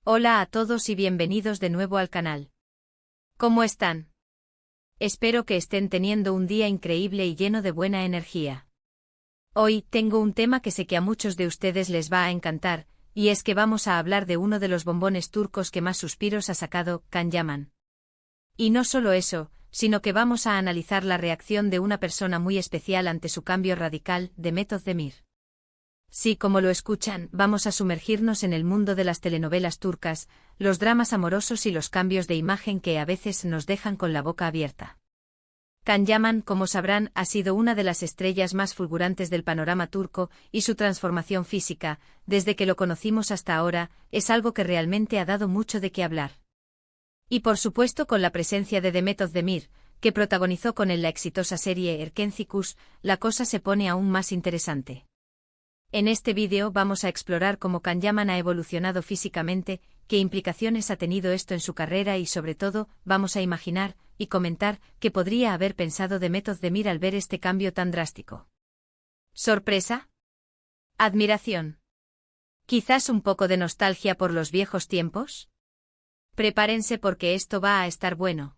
Hola a todos y bienvenidos de nuevo al canal. ¿Cómo están? Espero que estén teniendo un día increíble y lleno de buena energía. Hoy tengo un tema que sé que a muchos de ustedes les va a encantar, y es que vamos a hablar de uno de los bombones turcos que más suspiros ha sacado, Can Yaman. Y no solo eso, sino que vamos a analizar la reacción de una persona muy especial ante su cambio radical de Method Demir. Sí, como lo escuchan, vamos a sumergirnos en el mundo de las telenovelas turcas, los dramas amorosos y los cambios de imagen que a veces nos dejan con la boca abierta. Can Yaman, como sabrán, ha sido una de las estrellas más fulgurantes del panorama turco, y su transformación física, desde que lo conocimos hasta ahora, es algo que realmente ha dado mucho de qué hablar. Y por supuesto con la presencia de Demet Özdemir, que protagonizó con él la exitosa serie Erkenci, la cosa se pone aún más interesante. En este vídeo vamos a explorar cómo Can Yaman ha evolucionado físicamente, qué implicaciones ha tenido esto en su carrera y sobre todo, vamos a imaginar y comentar qué podría haber pensado Demet Özdemir al ver este cambio tan drástico. ¿Sorpresa? ¿Admiración? ¿Quizás un poco de nostalgia por los viejos tiempos? Prepárense porque esto va a estar bueno.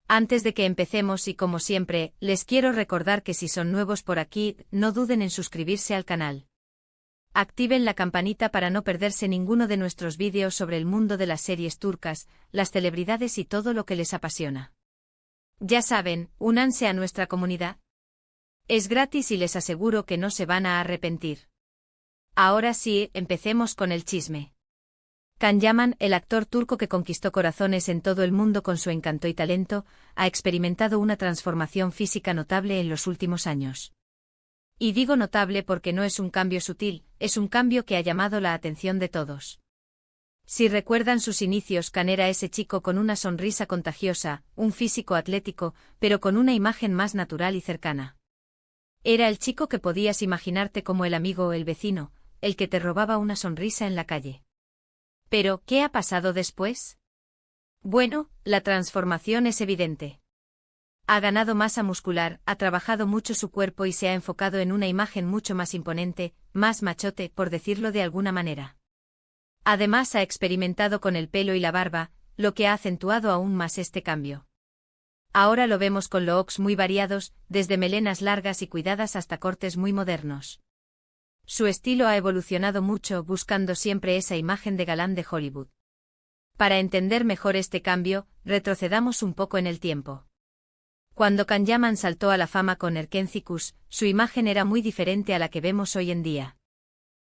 Antes de que empecemos y como siempre, les quiero recordar que si son nuevos por aquí, no duden en suscribirse al canal. Activen la campanita para no perderse ninguno de nuestros vídeos sobre el mundo de las series turcas, las celebridades y todo lo que les apasiona. Ya saben, únanse a nuestra comunidad. Es gratis y les aseguro que no se van a arrepentir. Ahora sí, empecemos con el chisme. Can Yaman, el actor turco que conquistó corazones en todo el mundo con su encanto y talento, ha experimentado una transformación física notable en los últimos años. Y digo notable porque no es un cambio sutil, es un cambio que ha llamado la atención de todos. Si recuerdan sus inicios, Can era ese chico con una sonrisa contagiosa, un físico atlético, pero con una imagen más natural y cercana. Era el chico que podías imaginarte como el amigo o el vecino, el que te robaba una sonrisa en la calle. Pero, ¿qué ha pasado después? Bueno, la transformación es evidente. Ha ganado masa muscular, ha trabajado mucho su cuerpo y se ha enfocado en una imagen mucho más imponente, más machote, por decirlo de alguna manera. Además ha experimentado con el pelo y la barba, lo que ha acentuado aún más este cambio. Ahora lo vemos con looks muy variados, desde melenas largas y cuidadas hasta cortes muy modernos. Su estilo ha evolucionado mucho, buscando siempre esa imagen de galán de Hollywood. Para entender mejor este cambio, retrocedamos un poco en el tiempo. Cuando Can Yaman saltó a la fama con Erkenci, su imagen era muy diferente a la que vemos hoy en día.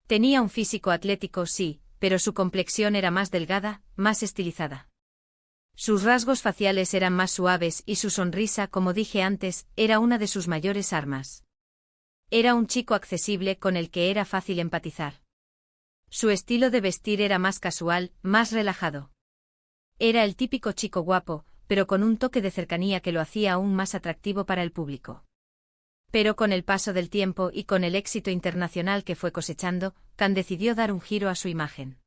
Tenía un físico atlético, sí, pero su complexión era más delgada, más estilizada. Sus rasgos faciales eran más suaves y su sonrisa, como dije antes, era una de sus mayores armas. Era un chico accesible con el que era fácil empatizar. Su estilo de vestir era más casual, más relajado. Era el típico chico guapo, pero con un toque de cercanía que lo hacía aún más atractivo para el público. Pero con el paso del tiempo y con el éxito internacional que fue cosechando, Can decidió dar un giro a su imagen.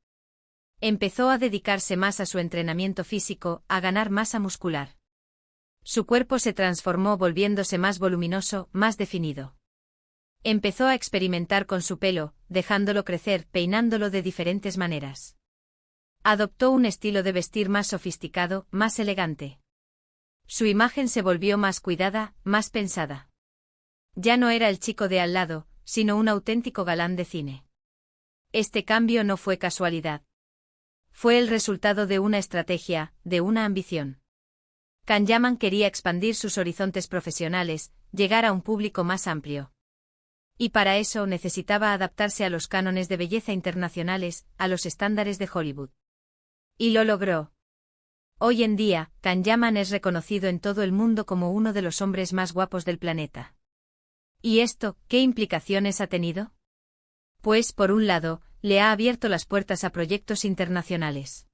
Empezó a dedicarse más a su entrenamiento físico, a ganar masa muscular. Su cuerpo se transformó volviéndose más voluminoso, más definido. Empezó a experimentar con su pelo, dejándolo crecer, peinándolo de diferentes maneras. Adoptó un estilo de vestir más sofisticado, más elegante. Su imagen se volvió más cuidada, más pensada. Ya no era el chico de al lado, sino un auténtico galán de cine. Este cambio no fue casualidad. Fue el resultado de una estrategia, de una ambición. Can Yaman quería expandir sus horizontes profesionales, llegar a un público más amplio. Y para eso necesitaba adaptarse a los cánones de belleza internacionales, a los estándares de Hollywood. Y lo logró. Hoy en día, Can Yaman es reconocido en todo el mundo como uno de los hombres más guapos del planeta. ¿Y esto, qué implicaciones ha tenido? Pues, por un lado, le ha abierto las puertas a proyectos internacionales.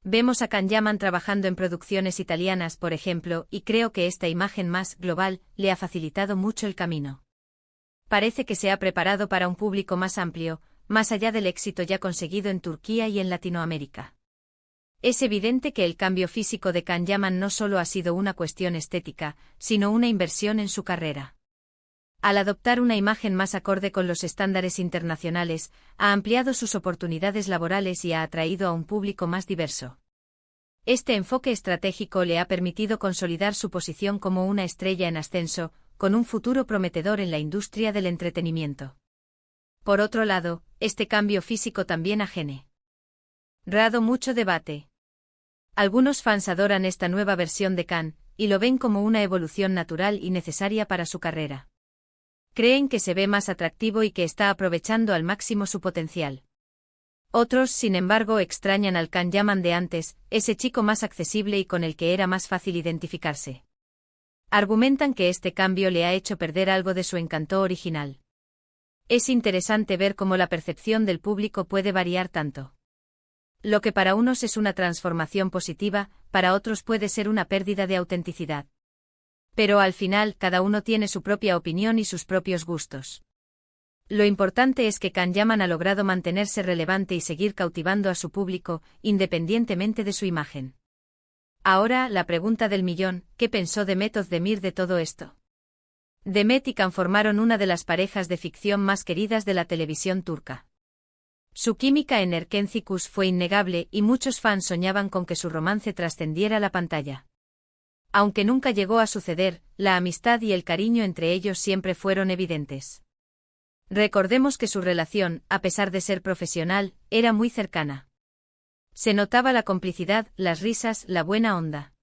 Vemos a Can Yaman trabajando en producciones italianas, por ejemplo, y creo que esta imagen más global le ha facilitado mucho el camino. Parece que se ha preparado para un público más amplio, más allá del éxito ya conseguido en Turquía y en Latinoamérica. Es evidente que el cambio físico de Can Yaman no solo ha sido una cuestión estética, sino una inversión en su carrera. Al adoptar una imagen más acorde con los estándares internacionales, ha ampliado sus oportunidades laborales y ha atraído a un público más diverso. Este enfoque estratégico le ha permitido consolidar su posición como una estrella en ascenso, con un futuro prometedor en la industria del entretenimiento. Por otro lado, este cambio físico también ha generado mucho debate. Algunos fans adoran esta nueva versión de Khan, y lo ven como una evolución natural y necesaria para su carrera. Creen que se ve más atractivo y que está aprovechando al máximo su potencial. Otros, sin embargo, extrañan al Khan Yaman de antes, ese chico más accesible y con el que era más fácil identificarse. Argumentan que este cambio le ha hecho perder algo de su encanto original. Es interesante ver cómo la percepción del público puede variar tanto. Lo que para unos es una transformación positiva, para otros puede ser una pérdida de autenticidad. Pero al final, cada uno tiene su propia opinión y sus propios gustos. Lo importante es que Khan Yaman ha logrado mantenerse relevante y seguir cautivando a su público, independientemente de su imagen. Ahora, la pregunta del millón: ¿qué pensó Demet Özdemir de todo esto? Demet y Khan formaron una de las parejas de ficción más queridas de la televisión turca. Su química en Erkenci fue innegable y muchos fans soñaban con que su romance trascendiera la pantalla. Aunque nunca llegó a suceder, la amistad y el cariño entre ellos siempre fueron evidentes. Recordemos que su relación, a pesar de ser profesional, era muy cercana. Se notaba la complicidad, las risas, la buena onda.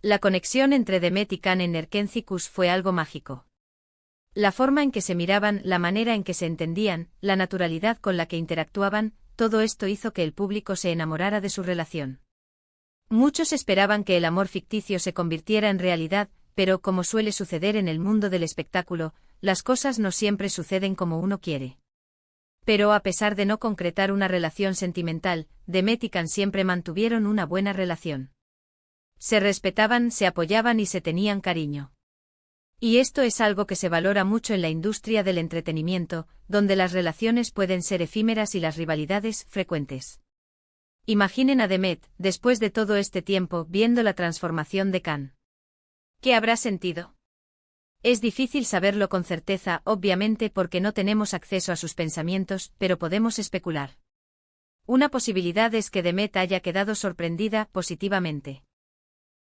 La conexión entre Demet y Khan en Erkenci fue algo mágico. La forma en que se miraban, la manera en que se entendían, la naturalidad con la que interactuaban, todo esto hizo que el público se enamorara de su relación. Muchos esperaban que el amor ficticio se convirtiera en realidad, pero como suele suceder en el mundo del espectáculo, las cosas no siempre suceden como uno quiere. Pero a pesar de no concretar una relación sentimental, Demet y Khan siempre mantuvieron una buena relación. Se respetaban, se apoyaban y se tenían cariño. Y esto es algo que se valora mucho en la industria del entretenimiento, donde las relaciones pueden ser efímeras y las rivalidades frecuentes. Imaginen a Demet, después de todo este tiempo, viendo la transformación de Khan. ¿Qué habrá sentido? Es difícil saberlo con certeza, obviamente porque no tenemos acceso a sus pensamientos, pero podemos especular. Una posibilidad es que Demet haya quedado sorprendida positivamente.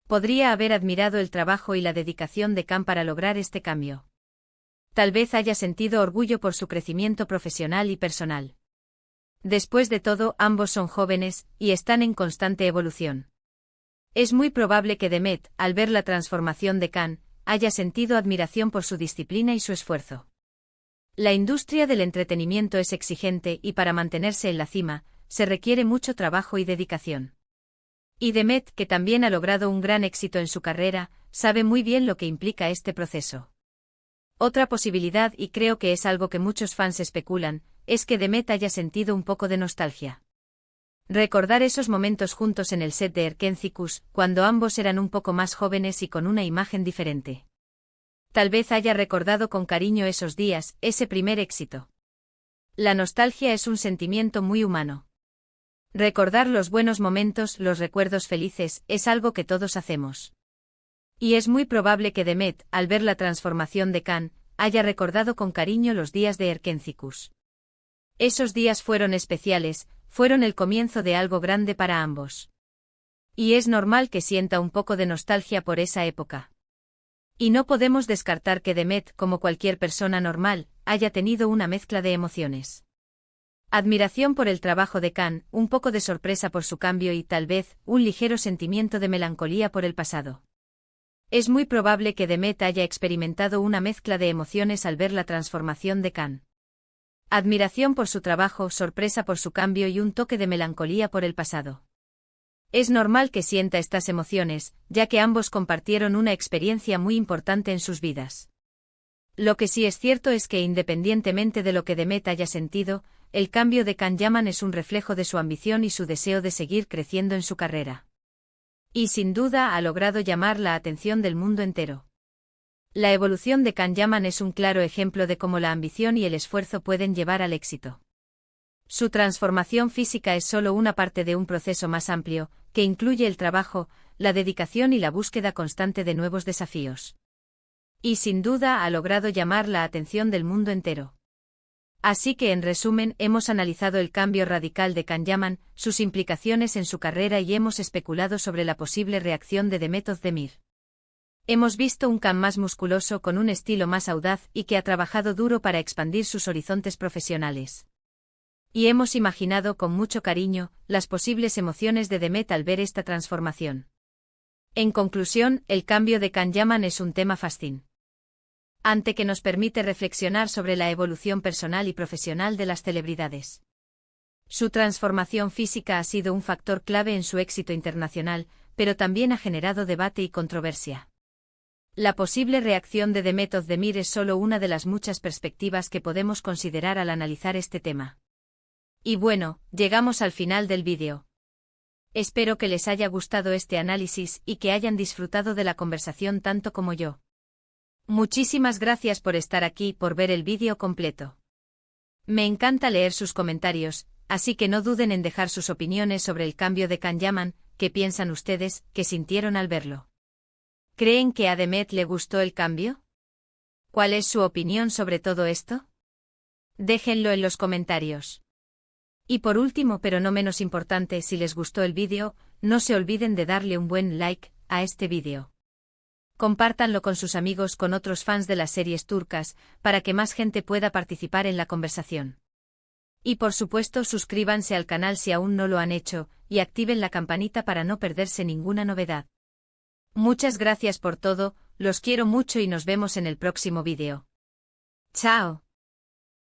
Podría haber admirado el trabajo y la dedicación de Khan para lograr este cambio. Tal vez haya sentido orgullo por su crecimiento profesional y personal. Después de todo, ambos son jóvenes, y están en constante evolución. Es muy probable que Demet, al ver la transformación de Khan, haya sentido admiración por su disciplina y su esfuerzo. La industria del entretenimiento es exigente y para mantenerse en la cima, se requiere mucho trabajo y dedicación. Y Demet, que también ha logrado un gran éxito en su carrera, sabe muy bien lo que implica este proceso. Otra posibilidad, y creo que es algo que muchos fans especulan, es que Demet haya sentido un poco de nostalgia. Recordar esos momentos juntos en el set de Erkenci, cuando ambos eran un poco más jóvenes y con una imagen diferente. Tal vez haya recordado con cariño esos días, ese primer éxito. La nostalgia es un sentimiento muy humano. Recordar los buenos momentos, los recuerdos felices, es algo que todos hacemos. Y es muy probable que Demet, al ver la transformación de Khan, haya recordado con cariño los días de Erkenci. Esos días fueron especiales, fueron el comienzo de algo grande para ambos. Y es normal que sienta un poco de nostalgia por esa época. Y no podemos descartar que Demet, como cualquier persona normal, haya tenido una mezcla de emociones. Admiración por el trabajo de Khan, un poco de sorpresa por su cambio y tal vez, un ligero sentimiento de melancolía por el pasado. Es muy probable que Demet haya experimentado una mezcla de emociones al ver la transformación de Khan. Admiración por su trabajo, sorpresa por su cambio y un toque de melancolía por el pasado. Es normal que sienta estas emociones, ya que ambos compartieron una experiencia muy importante en sus vidas. Lo que sí es cierto es que independientemente de lo que Demet haya sentido, el cambio de Khan Yaman es un reflejo de su ambición y su deseo de seguir creciendo en su carrera. Y sin duda ha logrado llamar la atención del mundo entero. La evolución de Khan Yaman es un claro ejemplo de cómo la ambición y el esfuerzo pueden llevar al éxito. Su transformación física es solo una parte de un proceso más amplio, que incluye el trabajo, la dedicación y la búsqueda constante de nuevos desafíos. Y sin duda ha logrado llamar la atención del mundo entero. Así que en resumen hemos analizado el cambio radical de Can Yaman, sus implicaciones en su carrera y hemos especulado sobre la posible reacción de Demet Özdemir. Hemos visto un Can más musculoso con un estilo más audaz y que ha trabajado duro para expandir sus horizontes profesionales. Y hemos imaginado con mucho cariño las posibles emociones de Demet al ver esta transformación. En conclusión, el cambio de Can Yaman es un tema fascinante que nos permite reflexionar sobre la evolución personal y profesional de las celebridades. Su transformación física ha sido un factor clave en su éxito internacional, pero también ha generado debate y controversia. La posible reacción de Demet Özdemir es solo una de las muchas perspectivas que podemos considerar al analizar este tema. Y bueno, llegamos al final del vídeo. Espero que les haya gustado este análisis y que hayan disfrutado de la conversación tanto como yo. Muchísimas gracias por estar aquí y por ver el vídeo completo. Me encanta leer sus comentarios, así que no duden en dejar sus opiniones sobre el cambio de Can Yaman. ¿Qué piensan ustedes, qué sintieron al verlo? ¿Creen que a Demet le gustó el cambio? ¿Cuál es su opinión sobre todo esto? Déjenlo en los comentarios. Y por último, pero no menos importante, si les gustó el vídeo, no se olviden de darle un buen like a este vídeo. Compártanlo con sus amigos, con otros fans de las series turcas, para que más gente pueda participar en la conversación. Y por supuesto, suscríbanse al canal si aún no lo han hecho, y activen la campanita para no perderse ninguna novedad. Muchas gracias por todo, los quiero mucho y nos vemos en el próximo vídeo. ¡Chao!